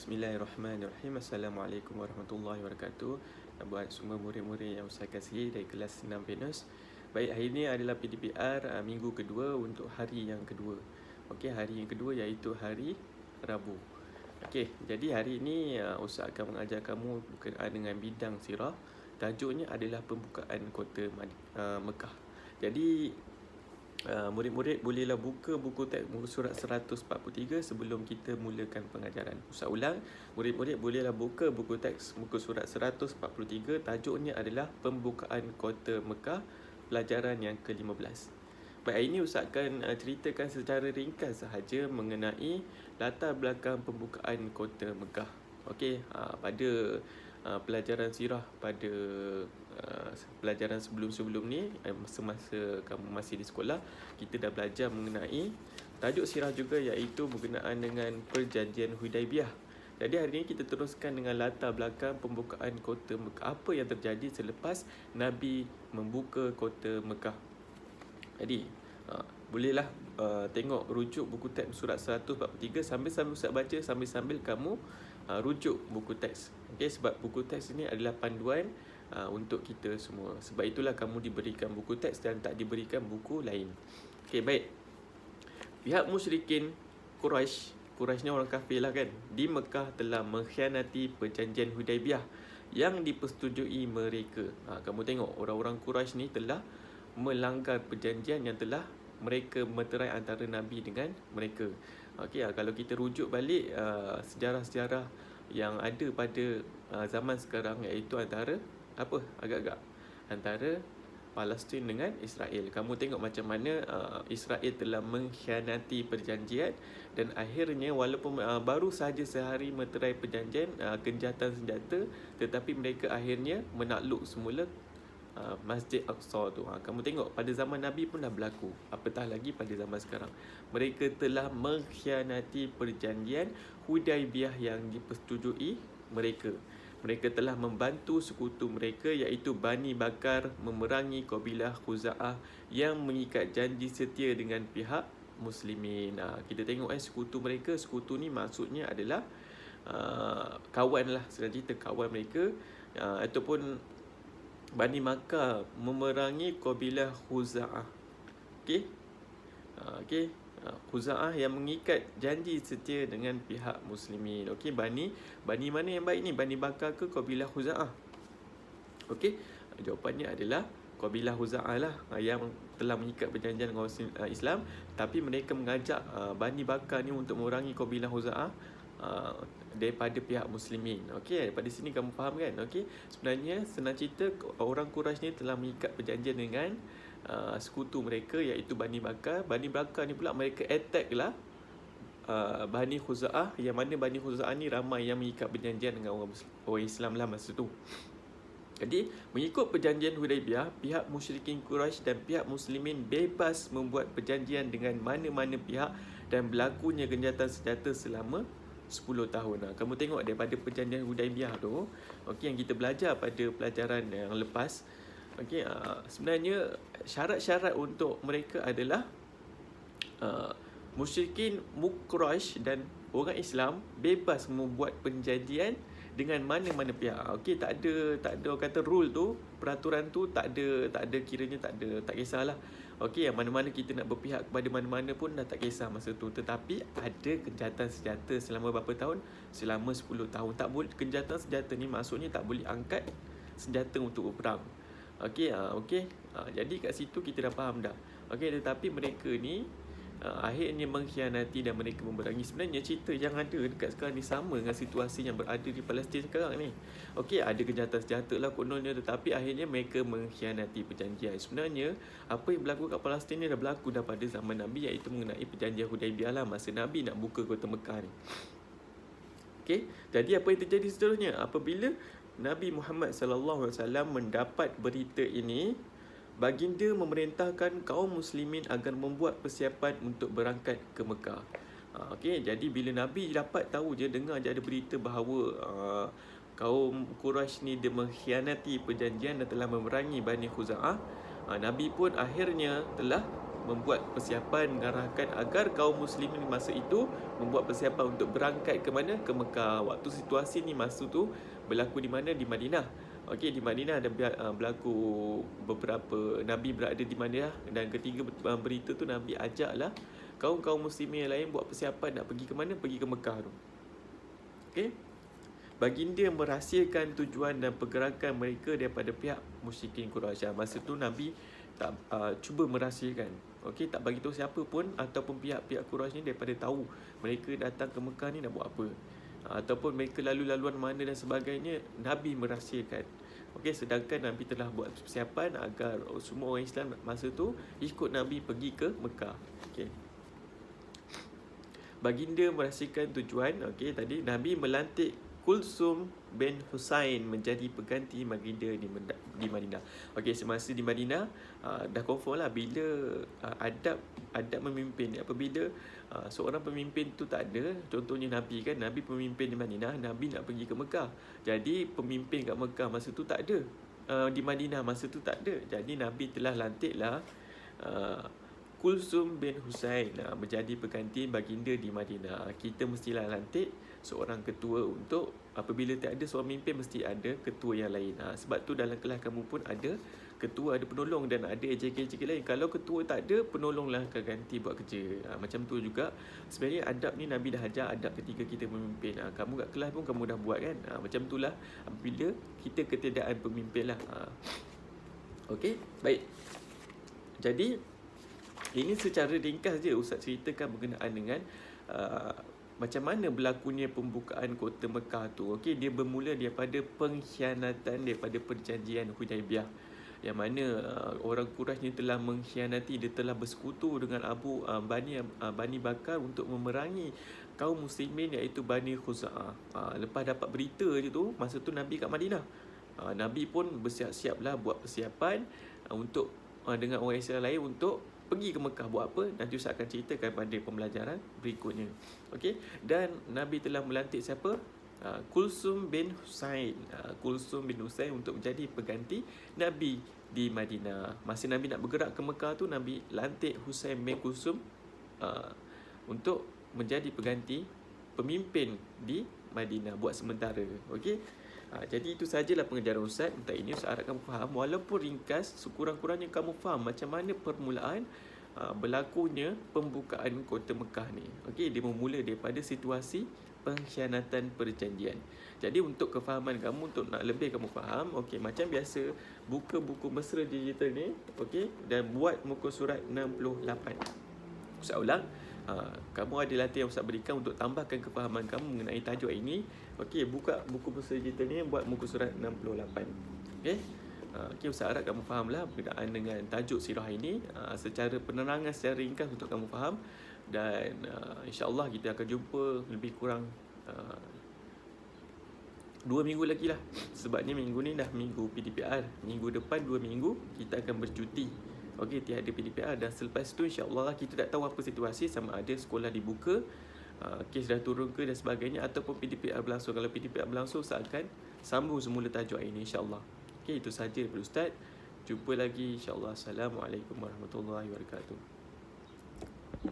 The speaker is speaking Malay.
Bismillahirrahmanirrahim. Assalamualaikum warahmatullahi wabarakatuh. Buat semua murid-murid yang saya kasihi dari kelas 6 Venus. Baik, hari ini adalah PDPR minggu kedua untuk hari yang kedua. Okey, hari yang kedua iaitu hari Rabu. Okey, jadi hari ini Ustaz akan mengajar kamu berkenaan dengan bidang sirah. Tajuknya adalah pembukaan kota Mekah. Jadi murid-murid bolehlah buka buku teks muka surat 143 sebelum kita mulakan pengajaran. Ustaz ulang, murid-murid bolehlah buka buku teks muka surat 143. Tajuknya adalah pembukaan kota Mekah, pelajaran yang ke-15. Baik, hari ini Ustaz akan ceritakan secara ringkas sahaja mengenai latar belakang pembukaan kota Mekah. Okey, pada pelajaran sirah pada pelajaran sebelum-sebelum ni, semasa kamu masih di sekolah, kita dah belajar mengenai tajuk sirah juga, iaitu berkenaan dengan perjanjian Hudaibiyah. Jadi hari ini kita teruskan dengan latar belakang pembukaan kota Mekah. Apa yang terjadi selepas Nabi membuka kota Mekah. Jadi bolehlah tengok rujuk buku teks surat 143 sambil-sambil Ustaz baca, sambil-sambil kamu rujuk buku teks. Okey, sebab buku teks ini adalah panduan untuk kita semua. Sebab itulah kamu diberikan buku teks dan tak diberikan buku lain. Okey, baik. Pihak musyrikin Quraisy ni orang kafir lah kan, di Mekah telah mengkhianati perjanjian Hudaibiyah yang dipersetujui mereka. Kamu tengok, orang-orang Quraisy ni telah melanggar perjanjian yang telah mereka meterai antara Nabi dengan mereka. Okey, kalau kita rujuk balik sejarah-sejarah yang ada pada zaman sekarang, iaitu antara antara Palestin dengan Israel. Kamu tengok macam mana Israel telah mengkhianati perjanjian dan akhirnya walaupun baru sahaja sehari meterai perjanjian gencatan senjata, tetapi mereka akhirnya menakluk semula Masjid Aqsa tu. Kamu tengok pada zaman Nabi pun dah berlaku, apatah lagi pada zaman sekarang. Mereka telah mengkhianati perjanjian Hudaibiyah yang dipersetujui mereka. Mereka telah membantu sekutu mereka, iaitu Bani Bakar, memerangi kabilah Khuza'ah yang mengikat janji setia dengan pihak Muslimin. Kita tengok sekutu mereka. Sekutu ni maksudnya adalah kawan lah, senang cerita kawan mereka, ataupun Bani Bakar memerangi kabilah Khuza'ah. Okey, Khuza'ah yang mengikat janji setia dengan pihak Muslimin. Okey, Bani mana yang baik ni? Bani Bakar ke kabilah Khuza'ah? Okey, jawapannya adalah kabilah Khuza'ah lah, yang telah mengikat perjanjian dengan Islam, tapi mereka mengajak Bani Bakar ni untuk memerangi kabilah Khuza'ah daripada pihak Muslimin. Okey, daripada sini kamu faham kan? Okey, sebenarnya senang cerita, orang Quraisy ni telah mengikat perjanjian dengan sekutu mereka, iaitu Bani Bakar. Bani Bakar ni pula mereka attack lah Bani Khuza'ah, yang mana Bani Khuza'ah ni ramai yang mengikat perjanjian dengan orang Islam lah masa tu. Jadi, mengikut perjanjian Hudaibiyah, pihak musyrikin Quraisy dan pihak Muslimin bebas membuat perjanjian dengan mana-mana pihak dan berlakunya gencatan senjata selama 10 tahun. Kamu tengok daripada perjanjian Hudaibiyah tu, okey, yang kita belajar pada pelajaran yang lepas. Okey, sebenarnya syarat-syarat untuk mereka adalah musyrikin Quraisy dan orang Islam bebas membuat perjanjian dengan mana-mana pihak. Okey, tak ada orang kata rule tu, peraturan tu tak ada kiranya, tak kisahlah. Okey, yang mana-mana kita nak berpihak kepada mana-mana pun dah tak kisah masa tu. Tetapi ada gencatan senjata selama berapa tahun? Selama 10 tahun. Tak boleh, gencatan senjata ni maksudnya tak boleh angkat senjata untuk berperang. Okey, jadi kat situ kita dah faham dah. Okey, tetapi mereka ni akhirnya mengkhianati dan mereka memerangi. Sebenarnya cerita yang ada dekat sekarang ni sama dengan situasi yang berada di Palestin sekarang ni. Okey, ada gencatan senjata lah kononnya, tetapi akhirnya mereka mengkhianati perjanjian. Sebenarnya apa yang berlaku kat Palestin ni dah berlaku dah pada zaman Nabi, iaitu mengenai perjanjian Hudaibiyah lah, masa Nabi nak buka kota Mekah ni. Okey, jadi apa yang terjadi seterusnya? Apabila Nabi Muhammad SAW mendapat berita ini, baginda memerintahkan kaum muslimin agar membuat persiapan untuk berangkat ke Mekah. Okey, jadi bila Nabi dapat tahu je, dengar je ada berita bahawa kaum Quraisy ni dia mengkhianati perjanjian dan telah memerangi Bani Khuza'ah, Nabi pun akhirnya telah membuat persiapan, mengarahkan agar kaum muslimin di masa itu membuat persiapan untuk berangkat ke mana? Ke Mekah. Waktu situasi ni masa tu berlaku di mana? Di Madinah. Okey, di Madinah ada berlaku beberapa Nabi berada di Madinah, dan ketiga berita tu Nabi ajaklah kaum-kaum muslimin yang lain buat persiapan nak pergi ke mana? Pergi ke Mekah tu. Okey. Baginda merahsiakan tujuan dan pergerakan mereka daripada pihak musyrikin Quraisy. Masa tu Nabi tak cuba merahsiakan. Okey, tak bagi tahu siapa pun ataupun pihak-pihak Quraisy ni daripada tahu mereka datang ke Mekah ni nak buat apa. Ataupun mereka lalu-laluan mana dan sebagainya, Nabi merahsiakan. Okey, sedangkan Nabi telah buat persiapan agar semua orang Islam masa tu ikut Nabi pergi ke Mekah. Okey. Baginda merahsiakan tujuan. Okey, tadi Nabi melantik Kulsum bin Husain menjadi pengganti baginda di Madinah. Okey, semasa di Madinah dah confirm lah bila adab memimpin. Apabila seorang pemimpin tu tak ada, contohnya Nabi kan, Nabi pemimpin di Madinah, Nabi nak pergi ke Mekah. Jadi pemimpin kat Mekah masa tu tak ada. Di Madinah masa tu tak ada. Jadi Nabi telah lantiklah Kulsum bin Husain menjadi pengganti baginda di Madinah. Kita mestilah lantik seorang ketua untuk apabila tak ada seorang pemimpin, mesti ada ketua yang lain. Sebab tu dalam kelas kamu pun ada ketua, ada penolong dan ada AJK lain. Kalau ketua tak ada, penolonglah akan ganti buat kerja. Macam tu juga sebenarnya adab ni Nabi dah ajar adab ketika kita memimpin. Kamu kat kelas pun kamu dah buat kan. Macam itulah apabila kita ketiadaan pemimpin lah. Okey, baik. Jadi ini secara ringkas je Ustaz ceritakan berkenaan dengan macam mana berlakunya pembukaan kota Mekah tu. Okey, dia bermula daripada pengkhianatan daripada perjanjian Hudaibiyah, yang mana orang Quraisy ni telah mengkhianati, dia telah bersekutu dengan Bani Bakar untuk memerangi kaum muslimin iaitu Bani Khuza'ah. Lepas dapat berita je tu, masa tu Nabi kat Madinah, Nabi pun bersiap-siaplah buat persiapan untuk dengan orang Islam lain untuk pergi ke Mekah. Buat apa? Nanti Ustaz akan ceritakan pada pembelajaran berikutnya. Okey, dan Nabi telah melantik siapa? Kulsum bin Husain. Kulsum bin Husain untuk menjadi pengganti Nabi di Madinah. Masa Nabi nak bergerak ke Mekah tu, Nabi lantik Husain bin Kulsum untuk menjadi pengganti pemimpin di Madinah buat sementara. Okey. Jadi itu sajalah pengajaran Ustaz untuk ini. Ustaz harap kamu faham, walaupun ringkas, sekurang-kurangnya kamu faham macam mana permulaan berlakunya pembukaan kota Mekah ni. Okey, dia bermula daripada situasi pengkhianatan perjanjian. Jadi untuk kefahaman kamu, untuk nak lebih kamu faham, okey, macam biasa buka buku mesra digital ni, okey, dan buat muka surat 68. Ustaz ulang. Kamu ada latihan yang Ustaz berikan untuk tambahkan kefahaman kamu mengenai tajuk ini. Okey, buka buku mesra digital ni, buat muka surat 68. Okey. Okey, Ustaz harap kamu fahamlah berkenaan dengan tajuk sirah ini secara penerangan secara ringkas untuk kamu faham. Dan insya-Allah kita akan jumpa lebih kurang 2 minggu lagi lah. Sebabnya minggu ni dah minggu PDPR. Minggu depan 2 minggu kita akan bercuti. Okey, tiada PDPR, dan selepas tu insya-Allah kita tak tahu apa situasi, sama ada sekolah dibuka, kes dah turun ke dan sebagainya, ataupun PDPR berlangsung. Kalau PDPR berlangsung, saya akan sambung semula tajuk ini insya-Allah. Okey, itu saja daripada Ustaz. Jumpa lagi insya-Allah. Assalamualaikum warahmatullahi wabarakatuh.